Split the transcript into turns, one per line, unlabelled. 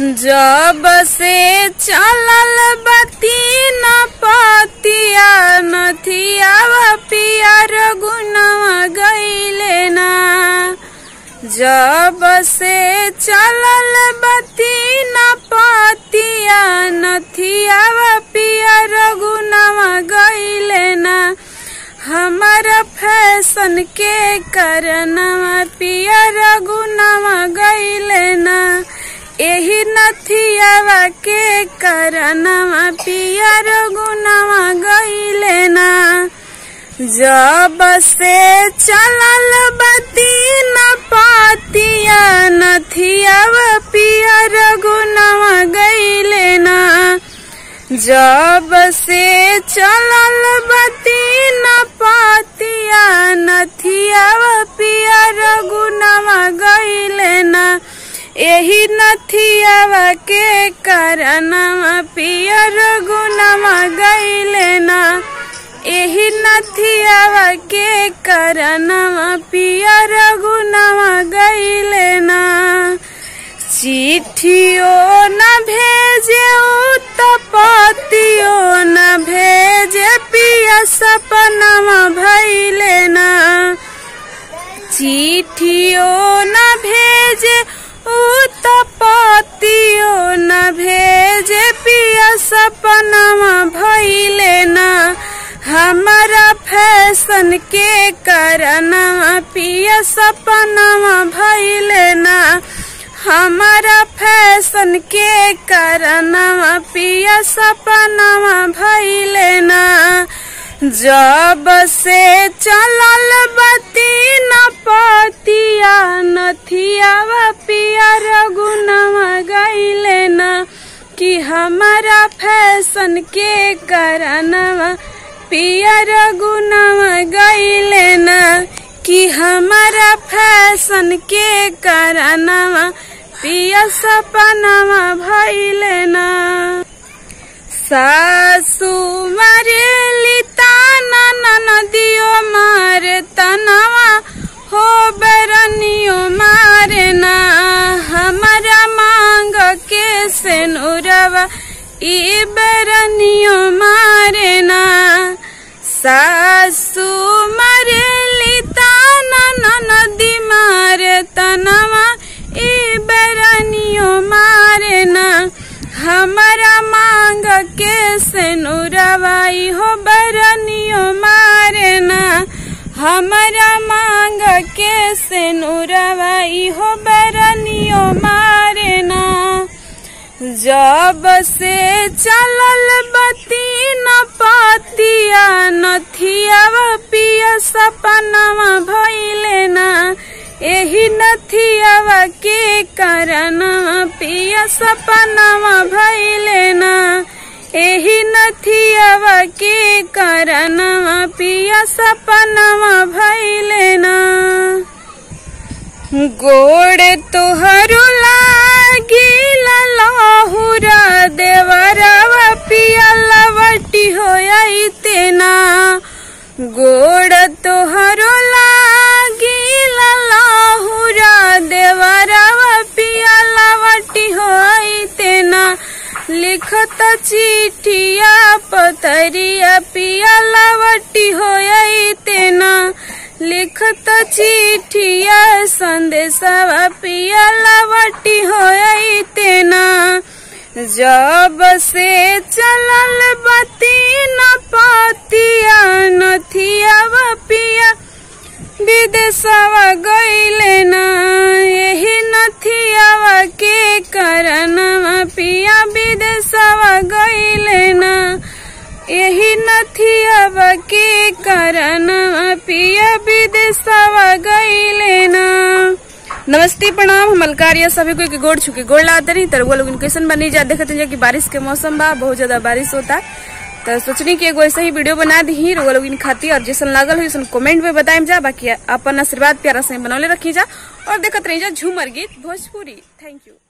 जब से चलल बती न पतिया नथिया पियर गुनवा गईले ना। जब से चलल बती न पतिया नथिया पियर गुनवा गईले ना। हमारा फैशन के करनवा पियर गुनवा गईले ना। एही नथियावा के करनवा पियर गुनवा गईले ना। जब से चलल बती न पतिया नथियावा पियर गुनवा गईले ना। जब से चलल बती न पतिया नथियावा पियर गुनवा गईले ना। एही नथियावा के करनवा पियर गुनवा गईले ना। एही नथियावा के करनवा पियर गुनवा गईले ना। चिट्ठियो न भेजे पतियो न भेजे पिया सपनवा भइले ना। चिट्ठियो न भेजे पतियो न भेजे पिया सपनवा भइले ना। हमारा फैशन के करनवा पिया सपनवा भइले ना। हमारा फैशन के करनवा पिया सपनवा भइले ना। जब से चलल बती न पतिया नथियावा पियर गुनवा गईले ना। कि हमारा फैशन के करनवा पियर गुनवा गईले ना। कि हमारा फैशन के करनवा पिया सपनवा भइले ना। सासू मारेली ताना ननदियो मारे तनवा हो बरनियो मारे ना। हमारा मांग के सेनुरवा ई बरनियो मारे ना। सासू मारेली ताना ननदी मारे तनवा ई बरनियो मारे ना। हमारा मांग के सेनुरवा हो बरनियो मारे ना। हमारा मांग के सेनुरवा हो बरनियो मारे ना। जब से चलल बती न पतिया नथियावा पिया सपनवा भइले ना। एही नथियावा के करनवा पिया सपनवा भइले ना। एही नथियावा के करनवा पिया सपनवा भइले ना। गोड़ तोहरो लागिल लहुरा देवरवा पिया लवटी होइते ना। गोड़ तोहरो लागिल लहुरा देवरवा पिया लवटी होइते ना। लिखत चिट्ठिया पतरिया पिया लवटी होइते ना। लिखत चिट्ठिया संदेशवा पिया लवटी होइते ना। जब से चलल बती न पतिया नथियावा पिया विदेशवा गईले ना। एही नथियावा के करनवा पिया विदेशवा गईले ना। एही नथियावा के करनवा पिया विदेशवा गईले ना। नमस्ते प्रणाम। हम अलकारिया सभी को गोड़ छुके गोड़ लाते रही तरह लोग कैसन बनी जा। देखते हैं कि बारिश के मौसम बा, बहुत ज्यादा बारिश होता तो सोचनी कि एगो ऐसा ही वीडियो बना दी रोग लोग खाती। और जैसन लागल हो कमेंट में बताएं जा। बाकी अपन आशीर्वाद प्यारा से बनौले रखी जा और देखते रही जा झूमर गीत भोजपुरी। Thank you.